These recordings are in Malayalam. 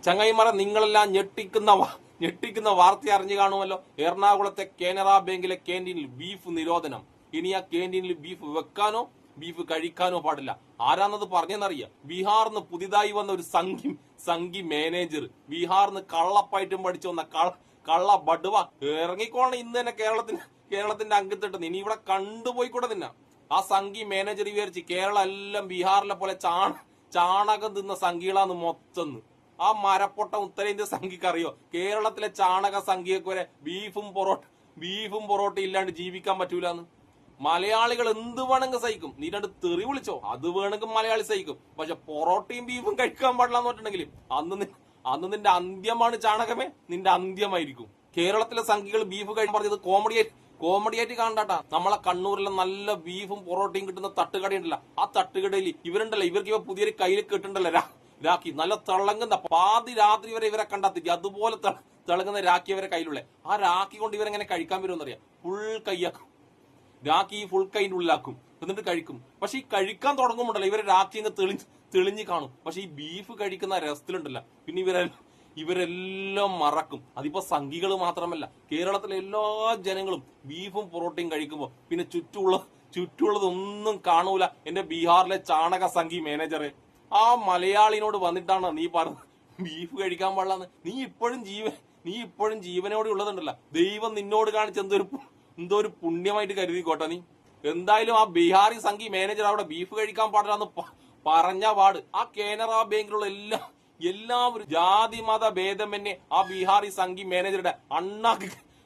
ചങ്ങായിമാരെ, നിങ്ങളെല്ലാം ഞെട്ടിക്കുന്ന വാർത്ത അറിഞ്ഞു കാണുമല്ലോ. എറണാകുളത്തെ കാനറ ബാങ്കിലെ ക്യാന്റീനിൽ ബീഫ് നിരോധനം. ഇനി ആ ക്യാന്റീനിൽ ബീഫ് വെക്കാനോ ബീഫ് കഴിക്കാനോ പാടില്ല. ആരാന്നത് പറഞ്ഞെന്നറിയാം. ബീഹാറിന്ന് പുതിയതായി വന്ന ഒരു സംഘി മാനേജർ, ബീഹാറിന്ന് കള്ളപ്പയറ്റും പഠിച്ചു വന്ന കള്ള ബഡുവ ഇറങ്ങിക്കോണം ഇന്ന് തന്നെ കേരളത്തിന്റെ അംഗത്തിട്ട്. ഇനി ഇവിടെ കണ്ടുപോയിക്കൂടെ തന്നെ. ആ സംഘി മാനേജർ വിചാരിച്ച് കേരളം എല്ലാം ബീഹാറിലെ പോലെ ചാണകം തിന്ന സംഘികളാന്ന് മൊത്തം. ആ മരപ്പൊട്ട ഉത്തരേന്ത്യ സംഘിക്ക് അറിയോ കേരളത്തിലെ ചാണക സംഘിയൊക്കെ വരെ ബീഫും പൊറോട്ട ഇല്ലാണ്ട് ജീവിക്കാൻ പറ്റൂലെന്ന്. മലയാളികൾ എന്ത് വേണമെങ്കിൽ സഹിക്കും. നീ രണ്ട് തെറി വിളിച്ചോ, അത് വേണമെങ്കിൽ മലയാളി സഹിക്കും. പക്ഷെ പൊറോട്ടയും ബീഫും കഴിക്കാൻ പാടില്ല എന്ന് പറഞ്ഞിട്ടുണ്ടെങ്കിൽ അന്ന് നിന്റെ അന്ത്യമാണ് ചാണകമേ, നിന്റെ അന്ത്യമായിരിക്കും. കേരളത്തിലെ സംഘികൾ ബീഫ് കഴിക്കാൻ പറഞ്ഞത് കോമഡിയായിട്ട് കാണണ്ടാട്ടാ. നമ്മളെ കണ്ണൂരിലെ നല്ല ബീഫും പൊറോട്ടയും കിട്ടുന്ന തട്ടുകടയുണ്ടല്ലോ, ആ തട്ടുകടയിൽ ഇവർക്ക് ഇവ പുതിയൊരു കയ്യിൽ കിട്ടുണ്ടല്ലോ രാഖി, നല്ല തിളങ്ങുന്ന പാതി രാത്രി വരെ ഇവരെ കണ്ടെത്തി അതുപോലെ തിളങ്ങുന്ന രാഖി അവരെ കയ്യിലുള്ള. ആ രാഖി കൊണ്ട് ഇവരെങ്ങനെ കഴിക്കാൻ വരുമെന്നറിയാം. ഫുൾ കൈയാക്കും രാഖി, ഫുൾ കൈൻ്റെ ഉള്ളിലാക്കും, എന്നിട്ട് കഴിക്കും. പക്ഷെ ഈ കഴിക്കാൻ തുടങ്ങുമ്പോണ്ടല്ലോ ഇവരെ രാഖി അങ്ങ് തെളിഞ്ഞ് കാണും. പക്ഷെ ഈ ബീഫ് കഴിക്കുന്ന രസത്തിലുണ്ടല്ലോ പിന്നെ ഇവരെല്ലാം മറക്കും. അതിപ്പോ സംഘികൾ മാത്രമല്ല, കേരളത്തിലെ എല്ലാ ജനങ്ങളും ബീഫും പൊറോട്ടയും കഴിക്കുമ്പോ പിന്നെ ചുറ്റുള്ളതൊന്നും കാണൂല. എന്റെ ബീഹാറിലെ ചാണക സംഘി മാനേജറെ, ആ മലയാളിനോട് വന്നിട്ടാണ് നീ പറഞ്ഞത് ബീഫ് കഴിക്കാൻ പാടില്ലെന്ന്. നീ ഇപ്പോഴും ജീവനോടെ ഉള്ളതുണ്ടല്ലോ. ദൈവം നിന്നോട് കാണിച്ച എന്തോ ഒരു പുണ്യമായിട്ട് കരുതിക്കോട്ടെ നീ. എന്തായാലും ആ ബീഹാറി സംഘി മാനേജർ അവിടെ ബീഫ് കഴിക്കാൻ പാടില്ലെന്ന് പറഞ്ഞ പാട് ആ കാനറ ബാങ്കിലുള്ള എല്ലാവരും ജാതി മത ഭേദമന്യേ ആ ബീഹാറി സംഘി മാനേജറുടെ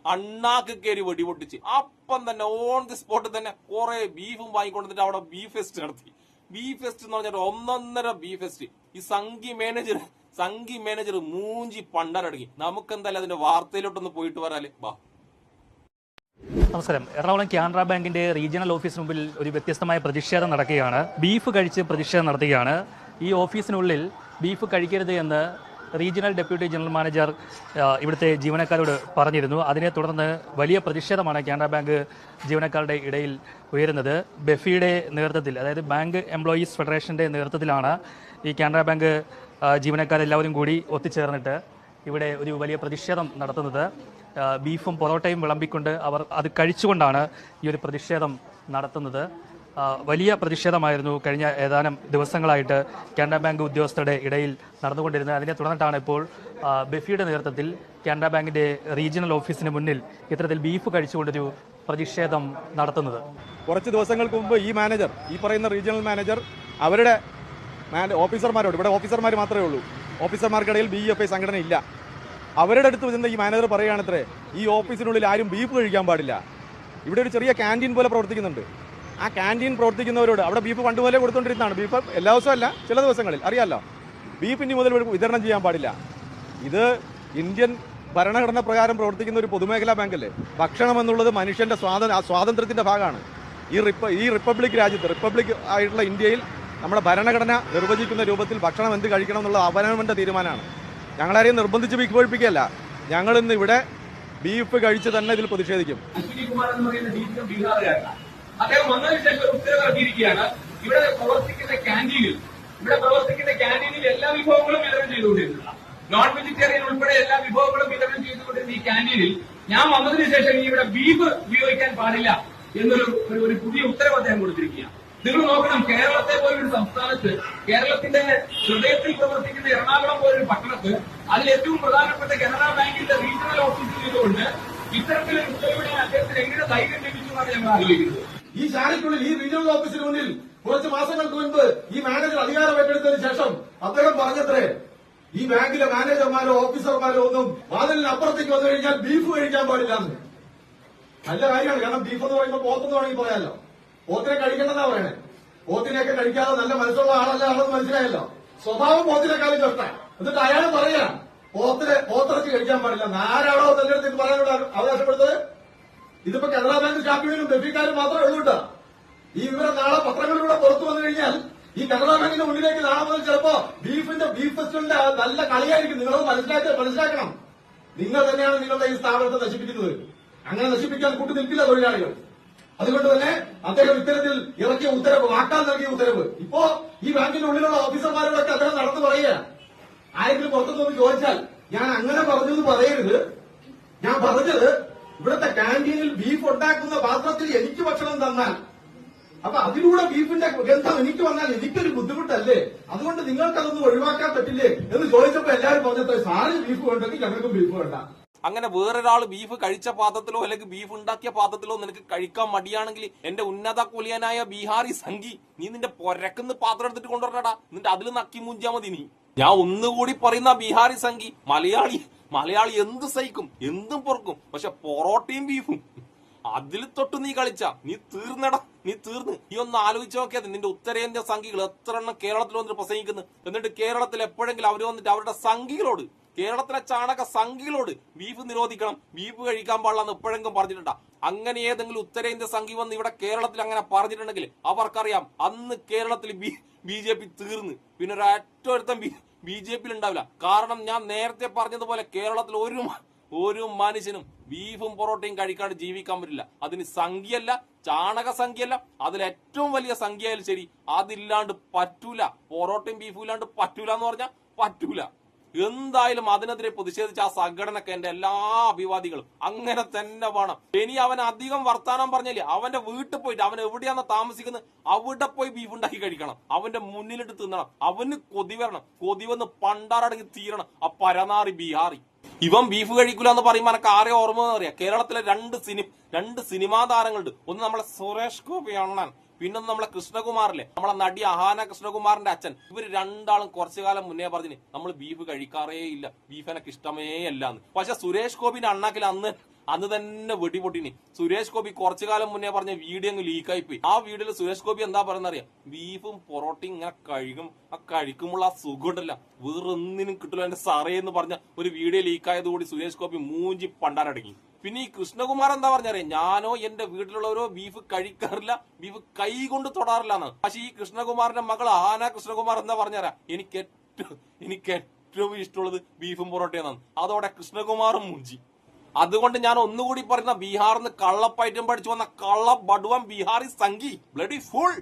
അണ്ണാക്ക് കയറി വെടിപൊട്ടിച്ച് അപ്പം തന്നെ ഓൺ ദി സ്പോട്ടിൽ തന്നെ കുറെ ബീഫും വാങ്ങിക്കൊണ്ടിട്ട് അവിടെ ബീഫ് ഫെസ്റ്റ് നടത്തി. ബീഫ് ഫെസ്റ്റ് എന്ന് പറഞ്ഞിട്ട് ഒന്നൊന്നര ബീഫ് ഫെസ്റ്റ്. ഈ സംഘി മാനേജർ മൂഞ്ചി പണ്ടരടങ്ങി. നമുക്കെന്തായാലും അതിന്റെ വാർത്തയിലോട്ടൊന്ന് പോയിട്ട് വരാല്ലേ ബാ. നമസ്കാരം. എറണാകുളം കാനറ ബാങ്കിന്റെ റീജിയണൽ ഓഫീസിന് മുമ്പിൽ ഒരു വ്യത്യസ്തമായ പ്രതിഷേധം നടക്കുകയാണ്. ബീഫ് കഴിച്ച് പ്രതിഷേധം നടത്തുകയാണ്. ഈ ഓഫീസിനുള്ളിൽ ബീഫ് കഴിക്കരുത് എന്ന് റീജിയണൽ ഡെപ്യൂട്ടി ജനറൽ മാനേജർ ഇവിടുത്തെ ജീവനക്കാരോട് പറഞ്ഞിരുന്നു. അതിനെ തുടർന്ന് വലിയ പ്രതിഷേധമാണ് കാനറ ബാങ്ക് ജീവനക്കാരുടെ ഇടയിൽ ഉയരുന്നത്. ബെഫിയുടെ നേതൃത്വത്തിൽ, അതായത് ബാങ്ക് എംപ്ലോയീസ് ഫെഡറേഷന്റെ നേതൃത്വത്തിലാണ് ഈ കാനറ ബാങ്ക് ജീവനക്കാരെല്ലാവരും കൂടി ഒത്തുചേർന്നിട്ട് ഇവിടെ ഒരു വലിയ പ്രതിഷേധം നടത്തുന്നത്. ബീഫും പൊറോട്ടയും വിളമ്പിക്കൊണ്ട് അവർ അത് കഴിച്ചുകൊണ്ടാണ് ഈ ഒരു പ്രതിഷേധം നടത്തുന്നത്. വലിയ പ്രതിഷേധമായിരുന്നു കഴിഞ്ഞ ഏതാനും ദിവസങ്ങളായിട്ട് കാനറ ബാങ്ക് ഉദ്യോഗസ്ഥരുടെ ഇടയിൽ നടന്നുകൊണ്ടിരുന്നത്. അതിനെ തുടർന്നിട്ടാണ് ഇപ്പോൾ ബെഫിയുടെ നേതൃത്വത്തിൽ കാനറ ബാങ്കിന്റെ റീജിയണൽ ഓഫീസിന് മുന്നിൽ ഇത്തരത്തിൽ ബീഫ് കഴിച്ചുകൊണ്ടൊരു പ്രതിഷേധം നടത്തുന്നത്. കുറച്ച് ദിവസങ്ങൾക്ക് മുമ്പ് ഈ പറയുന്ന റീജിയണൽ മാനേജർ അവരുടെ ഓഫീസർമാരോട്, ഇവിടെ ഓഫീസർമാർ മാത്രമേ ഉള്ളൂ, ഓഫീസർമാർക്കിടയിൽ BFI സംഘടന ഇല്ല, അവരുടെ അടുത്ത് വരുന്ന ഈ മാനേജർ പറയുകയാണത്രേ ഈ ഓഫീസിനുള്ളിൽ ആരും ബീഫ് കഴിക്കാൻ പാടില്ല. ഇവിടെ ഒരു ചെറിയ ക്യാൻറ്റീൻ പോലെ പ്രവർത്തിക്കുന്നുണ്ട്. ആ ക്യാൻറ്റീൻ പ്രവർത്തിക്കുന്നവരോട് അവിടെ ബീഫ് പണ്ടുപോലെ കൊടുത്തുകൊണ്ടിരുന്നതാണ്. ബീഫ് എല്ലാ ദിവസവും അല്ല, ചില ദിവസങ്ങളിൽ അറിയാമല്ലോ. ബീഫ് ഇനി മുതൽ വിതരണം ചെയ്യാൻ പാടില്ല. ഇത് ഇന്ത്യൻ ഭരണഘടന പ്രകാരം പ്രവർത്തിക്കുന്ന ഒരു പൊതുമേഖലാ ബാങ്കല്ലേ. ഭക്ഷണം എന്നുള്ളത് മനുഷ്യന്റെ സ്വാതന്ത്ര്യത്തിന്റെ ഭാഗമാണ്. ഈ റിപ്പബ്ലിക് ആയിട്ടുള്ള ഇന്ത്യയിൽ നമ്മുടെ ഭരണഘടന നിർവചിക്കുന്ന രൂപത്തിൽ ഭക്ഷണം എന്ത് കഴിക്കണം എന്നുള്ള അവനവന്റെ തീരുമാനമാണ്. ഞങ്ങളാരെയും നിർബന്ധിച്ച് ബീഫ് കഴിപ്പിക്കുകയല്ല. ഞങ്ങൾ ഇന്ന് ഇവിടെ ബീഫ് കഴിച്ച് തന്നെ ഇതിൽ പ്രതിഷേധിക്കും. അദ്ദേഹം വന്നതിന് ശേഷം ഒരു ഉത്തരവ് ഇറക്കിയിരിക്കുകയാണ്. ഇവിടെ പ്രവർത്തിക്കുന്ന ക്യാന്റീനിൽ എല്ലാ വിഭവങ്ങളും വിതരണം ചെയ്തുകൊണ്ടിരുന്നത്, നോൺ വെജിറ്റേറിയൻ ഉൾപ്പെടെ എല്ലാ വിഭവങ്ങളും വിതരണം ചെയ്തുകൊണ്ടിരുന്ന ഈ ക്യാന്റീനിൽ ഞാൻ വന്നതിന് ശേഷം ഇവിടെ ബീഫ് ഉപയോഗിക്കാൻ പാടില്ല എന്നൊരു പുതിയ ഉത്തരവ് അദ്ദേഹം കൊടുത്തിരിക്കുകയാണ്. നിങ്ങൾ നോക്കണം, കേരളത്തെ പോലൊരു സംസ്ഥാനത്ത്, കേരളത്തിന്റെ ഹൃദയത്തിൽ പ്രവർത്തിക്കുന്ന എറണാകുളം പോലൊരു പട്ടണത്ത്, അതിൽ ഏറ്റവും പ്രധാനപ്പെട്ട കാനറ ബാങ്കിന്റെ റീജിയണൽ ഓഫീസിൽ നിന്നുകൊണ്ട് ഇത്തരത്തിലൊരു ഉത്തരവിനെ അദ്ദേഹത്തിന് എങ്ങനെ ധൈര്യം ലഭിച്ചു എന്നാണ് ഞങ്ങൾ ആലോചിക്കുന്നത്. ഈ ശാലയ്ക്കുള്ളിൽ ഈ റീജിയണൽ ഓഫീസിന് മുന്നിൽ കുറച്ച് മാസങ്ങൾക്ക് മുൻപ് ഈ മാനേജർ അധികാരം ഏറ്റെടുത്തതിന് ശേഷം അദ്ദേഹം പറഞ്ഞത്രേ ഈ ബാങ്കിലെ മാനേജർമാരോ ഓഫീസർമാരോ ഒന്നും വാതിലിന് അപ്പുറത്തേക്ക് വന്നു കഴിഞ്ഞാൽ ബീഫ് കഴിക്കാൻ പാടില്ലാന്ന്. നല്ല കാര്യമാണ്, കാരണം ബീഫ് എന്ന് പറയുമ്പോൾ പോത്തെന്ന് വേണമെങ്കിൽ പറയാമല്ലോ. പോത്തിനെ കഴിക്കണമെന്നാ പറയണേ. പോത്തിനെയൊക്കെ കഴിക്കാതെ നല്ല മനസ്സുള്ള ആളല്ല ആണെന്ന് മനസ്സിലായല്ലോ. സ്വഭാവം പോത്തിനെക്കാളും കഷ്ടം. എന്നിട്ട് അയാൾ പറയാ പോത്തിറച്ചി കഴിക്കാൻ പാടില്ല. ആരാണോ തെരഞ്ഞെടുത്ത് പറയാനുള്ള അവകാശപ്പെടുത്തത്? ഇതിപ്പോ കാനറ ബാങ്ക് സ്റ്റാഫുകളും ബെഫിക്കാരും മാത്രമേ ഉള്ളൂ കേട്ടോ. ഈ വിവരം നാളെ പത്രങ്ങളിലൂടെ പുറത്തു വന്നു കഴിഞ്ഞാൽ ഈ കാനറ ബാങ്കിന്റെ മുന്നിലേക്ക് നാളെ മുതൽ ചിലപ്പോ ബീഫ് ഫെസ്റ്റിവലിന്റെ നല്ല കളിയായിരിക്കും. നിങ്ങളത് മനസ്സിലാക്കണം. നിങ്ങൾ തന്നെയാണ് നിങ്ങളുടെ ഈ സ്ഥാപനത്തെ നശിപ്പിക്കുന്നത്. അങ്ങനെ നശിപ്പിക്കാൻ കൂട്ടി നിൽക്കില്ല തൊഴിലാളികൾ. അതുകൊണ്ട് തന്നെ അദ്ദേഹം ഇത്തരത്തിൽ ഇറക്കിയ ഉത്തരവ്, വാക്കാൽ നൽകിയ ഉത്തരവ് ഇപ്പോ ഈ ബാങ്കിന്റെ ഉള്ളിലുള്ള ഓഫീസർമാരോടൊക്കെ അദ്ദേഹം നടന്നു പറയുക ആരെങ്കിലും പുറത്തുനിന്ന് ചോദിച്ചാൽ ഞാൻ അങ്ങനെ പറഞ്ഞു എന്ന് പറയരുത്. ഞാൻ പറഞ്ഞത് ഇവിടുത്തെ കാന്റീനിൽ ബീഫ് ഉണ്ടാക്കുന്ന പാത്രത്തിൽ എനിക്ക് ഭക്ഷണം തന്നാൽ, അപ്പൊ അതിലൂടെ ബീഫിന്റെ ഗന്ധം എനിക്ക് വന്നാൽ എനിക്കൊരു ബുദ്ധിമുട്ടല്ലേ, അതുകൊണ്ട് നിങ്ങൾക്ക് അതൊന്നും ഒഴിവാക്കാൻ പറ്റില്ലേ എന്ന് ചോദിച്ചപ്പോ എല്ലാവരും പറഞ്ഞത് സാറിന് ബീഫ് വേണ്ടെങ്കിൽ ഞങ്ങൾക്കും ബീഫ് വേണ്ട. അങ്ങനെ വേറൊരാൾ ബീഫ് കഴിച്ച പാത്രത്തിലോ അല്ലെങ്കിൽ ബീഫ് ഉണ്ടാക്കിയ പാത്രത്തിലോ നിനക്ക് കഴിക്കാൻ മടിയാണെങ്കിൽ എന്റെ ഉന്നത കുലിയനായ ബീഹാറി സംഘി, നീ നിന്റെ പൊരക്കുന്ന് പാത്രം എടുത്തിട്ട് കൊണ്ടുവരണടാ, എന്നിട്ട് അതിൽ നക്കി മുഞ്ചാ മതി. നീ ഞാൻ ഒന്നുകൂടി പറയുന്ന ബീഹാറി സംഘി, മലയാളി എന്ത് സഹിക്കും, എന്തും പൊറുക്കും, പക്ഷെ പൊറോട്ടയും ബീഫും അതിൽ തൊട്ട് നീ കളിച്ച നീ തീർന്നടാ, നീ തീർന്ന്. നീ ഒന്ന് ആലോചിച്ച് നോക്കിയാൽ നിന്റെ ഉത്തരേന്ത്യ സംഘികൾ എത്ര എണ്ണം കേരളത്തിൽ വന്നിട്ട് പ്രസംഗിക്കുന്നു. എന്നിട്ട് കേരളത്തിൽ എപ്പോഴെങ്കിലും അവർ വന്നിട്ട് അവരുടെ സംഘികളോട്, കേരളത്തിലെ ചാണക സംഘികളോട് ബീഫ് നിരോധിക്കണം, ബീഫ് കഴിക്കാൻ പാടില്ലെന്ന് എപ്പോഴെങ്കിലും പറഞ്ഞിട്ടുണ്ടാ? അങ്ങനെ ഏതെങ്കിലും ഉത്തരേന്ത്യ സംഘി വന്ന് ഇവിടെ കേരളത്തിൽ അങ്ങനെ പറഞ്ഞിട്ടുണ്ടെങ്കിൽ അവർക്കറിയാം അന്ന് കേരളത്തിൽ BJP തീർന്ന്, പിന്നെ ഒരൊറ്റ BJP ഉണ്ടാവില്ല. കാരണം ഞാൻ നേരത്തെ പറഞ്ഞതുപോലെ കേരളത്തിൽ ഒരു മനുഷ്യനും ബീഫും പൊറോട്ടയും കഴിക്കാണ്ട് ജീവിക്കാൻ പറ്റില്ല. അതിന് സംഖ്യയല്ല, ചാണക സംഖ്യയല്ല, അതിലേറ്റവും വലിയ സംഖ്യയായാലും ശരി, അതില്ലാണ്ട് പറ്റൂല. പൊറോട്ടയും ബീഫും ഇല്ലാണ്ട് പറ്റൂല എന്ന് പറഞ്ഞാൽ പറ്റൂല. എന്തായാലും അതിനെതിരെ പ്രതിഷേധിച്ച ആ സംഘടനക്ക് എന്റെ എല്ലാ അഭിവാദികളും. അങ്ങനെ തന്നെ വേണം. ഇനി അവൻ അധികം വർത്താനം പറഞ്ഞാല് അവന്റെ വീട്ടിൽ പോയിട്ട്, അവൻ എവിടെയാണോ താമസിക്കുന്നത് അവിടെ പോയി ബീഫ് ഉണ്ടാക്കി കഴിക്കണം, അവന്റെ മുന്നിലിട്ട് തിന്നണം. അവന് കൊതി വരണം, കൊതി വന്ന് പണ്ടാറടങ്ങി തീരണം ആ പരനാറി ബീഹാറി. ഇവൻ ബീഫ് കഴിക്കൂല എന്ന് പറയുമ്പോൾ എനിക്ക് ആരെ ഓർമ്മ അറിയാം? കേരളത്തിലെ രണ്ട് സിനിമാ താരങ്ങളുണ്ട്. ഒന്ന് നമ്മളെ സുരേഷ് ഗോപി അണ്ണൻ, പിന്നെ നമ്മളെ കൃഷ്ണകുമാറിലെ, നമ്മളെ നടി അഹാന കൃഷ്ണകുമാറിന്റെ അച്ഛൻ. ഇവര് രണ്ടാളും കുറച്ചു കാലം മുന്നേ പറഞ്ഞു നമ്മൾ ബീഫ് കഴിക്കാറേ ഇല്ല, ബീഫ് എനിക്ക് ഇഷ്ടമേ അല്ലാന്ന്. പക്ഷെ സുരേഷ് ഗോപിന്റെ അണ്ണാക്കിൽ അന്ന് തന്നെ വെടിപൊട്ടിനി. സുരേഷ് ഗോപി കുറച്ചു കാലം മുന്നേ പറഞ്ഞ വീഡിയോ അങ്ങ് ലീക്കായി പോയി. ആ വീഡിയോയിൽ സുരേഷ് ഗോപി എന്താ പറയുന്ന അറിയാം? ബീഫും പൊറോട്ടയും ഇങ്ങനെ കഴിക്കുമ്പോൾ ആ സുഖമുണ്ടല്ല വേറൊന്നിനും കിട്ടില്ല എന്റെ സാറേ എന്ന് പറഞ്ഞ ഒരു വീഡിയോ ലീക്കായതുകൂടി സുരേഷ് ഗോപി മൂഞ്ചി പണ്ടാരടങ്ങി. പിന്നെ ഈ കൃഷ്ണകുമാർ എന്താ പറഞ്ഞറിയാം? ഞാനോ എന്റെ വീട്ടിലുള്ളവരോ ബീഫ് കഴിക്കാറില്ല, ബീഫ് കൈ കൊണ്ട് തൊടാറില്ല എന്ന്. പക്ഷെ ഈ കൃഷ്ണകുമാറിന്റെ മകൾ ആന കൃഷ്ണകുമാർ എന്താ പറഞ്ഞറിയാം? എനിക്ക് ഏറ്റവും ഇഷ്ടമുള്ളത് ബീഫും പൊറോട്ടയെന്നാണ്. അതോടെ കൃഷ്ണകുമാറും മുഞ്ചി. അതുകൊണ്ട് ഞാൻ ഒന്നുകൂടി പറയുന്ന, ബീഹാറിന്ന് കള്ളപ്പയറ്റം പഠിച്ചു വന്ന കള്ള ബഡുവൻ ബീഹാറി സംഘി ബ്ലഡി ഫുൾ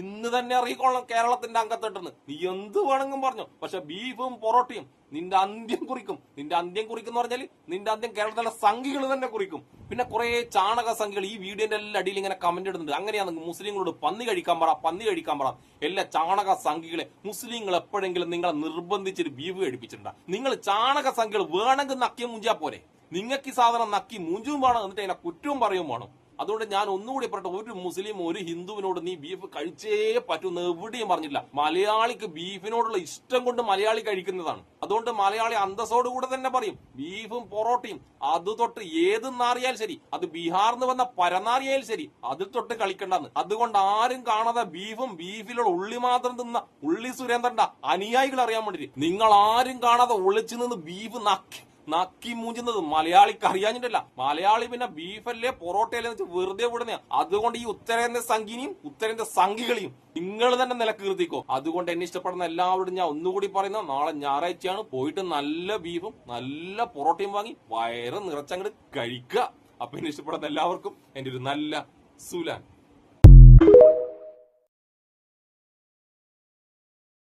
ഇന്ന് തന്നെ അറിയിക്കൊള്ളണം കേരളത്തിന്റെ അംഗത്തെട്ടെന്ന്. നീ എന്ത് വേണമെങ്കിലും പറഞ്ഞു, പക്ഷെ ബീഫും പൊറോട്ടയും നിന്റെ അന്ത്യം കുറിക്കും. നിന്റെ അന്ത്യം കുറിക്കും എന്ന് പറഞ്ഞാൽ നിന്റെ അന്ത്യം കേരളത്തിലെ സംഘികൾ തന്നെ കുറിക്കും. പിന്നെ കുറെ ചാണക സംഘികൾ ഈ വീഡിയോന്റെ എല്ലാ അടിയിൽ ഇങ്ങനെ കമന്റ് ഇടുന്നുണ്ട്. അങ്ങനെയാണെങ്കിൽ മുസ്ലിങ്ങളോട് പന്നി കഴിക്കാൻ പറ. എല്ലാ ചാണക സംഘികളെ മുസ്ലിങ്ങൾ എപ്പോഴെങ്കിലും നിങ്ങളെ നിർബന്ധിച്ചൊരു ബീഫ് കഴിപ്പിച്ചിട്ടുണ്ടാ? നിങ്ങൾ ചാണക സംഘികൾ വേണമെങ്കിൽ നക്കി മുഞ്ചാ പോരെ? നിങ്ങൾക്ക് ഈ സാധനം നക്കി മുഞ്ചും വേണം, എന്നിട്ട് അതിനെ കുറ്റവും പറയും വേണം. അതുകൊണ്ട് ഞാൻ ഒന്നുകൂടി പറയട്ടെ, ഒരു മുസ്ലിം ഒരു ഹിന്ദുവിനോട് നീ ബീഫ് കഴിച്ചേ പറ്റൂന്ന് എവിടെയും പറഞ്ഞില്ല. മലയാളിക്ക് ബീഫിനോടുള്ള ഇഷ്ടം കൊണ്ട് മലയാളി കഴിക്കുന്നതാണ്. അതുകൊണ്ട് മലയാളി അന്തസ്സോടുകൂടെ തന്നെ പറയും, ബീഫും പൊറോട്ടയും അത് തൊട്ട് ഏതെന്നറിയാൽ ശരി, അത് ബീഹാറിന്ന് വന്ന പരനാറിയായാലും ശരി, അതിൽ തൊട്ട് കളിക്കണ്ടെന്ന്. അതുകൊണ്ട് ആരും കാണാതെ ബീഫും ബീഫിലുള്ള ഉള്ളി മാത്രം തിന്ന ഉള്ളി സുരേന്ദ്രന്റെ അനുയായികൾ അറിയാൻ വേണ്ടിട്ട് നിങ്ങൾ ആരും കാണാതെ ഒളിച്ചു നിന്ന് ബീഫ് നക്കി മൂഞ്ചുന്നത് മലയാളിക്ക് അറിയാഞ്ഞിട്ടല്ല. മലയാളി പിന്നെ ബീഫല്ലേ പൊറോട്ടയല്ലേ വെച്ച് വെറുതെ വിടുന്ന. അതുകൊണ്ട് ഈ ഉത്തരേന്ത്യ സംഘിനെയും ഉത്തരേന്ത്യ സംഘികളെയും നിങ്ങൾ തന്നെ നിലക്കീർത്തിക്കോ. അതുകൊണ്ട് എന്നെ ഇഷ്ടപ്പെടുന്ന എല്ലാവരോടും ഞാൻ ഒന്നുകൂടി പറയുന്ന, നാളെ ഞായറാഴ്ചയാണ്, പോയിട്ട് നല്ല ബീഫും നല്ല പൊറോട്ടയും വാങ്ങി വയറ് നിറച്ചങ്ങോട്ട് കഴിക്കുക. അപ്പൊ എന്നെ ഇഷ്ടപ്പെടുന്ന എല്ലാവർക്കും എന്റെ ഒരു നല്ല സുലാൻ.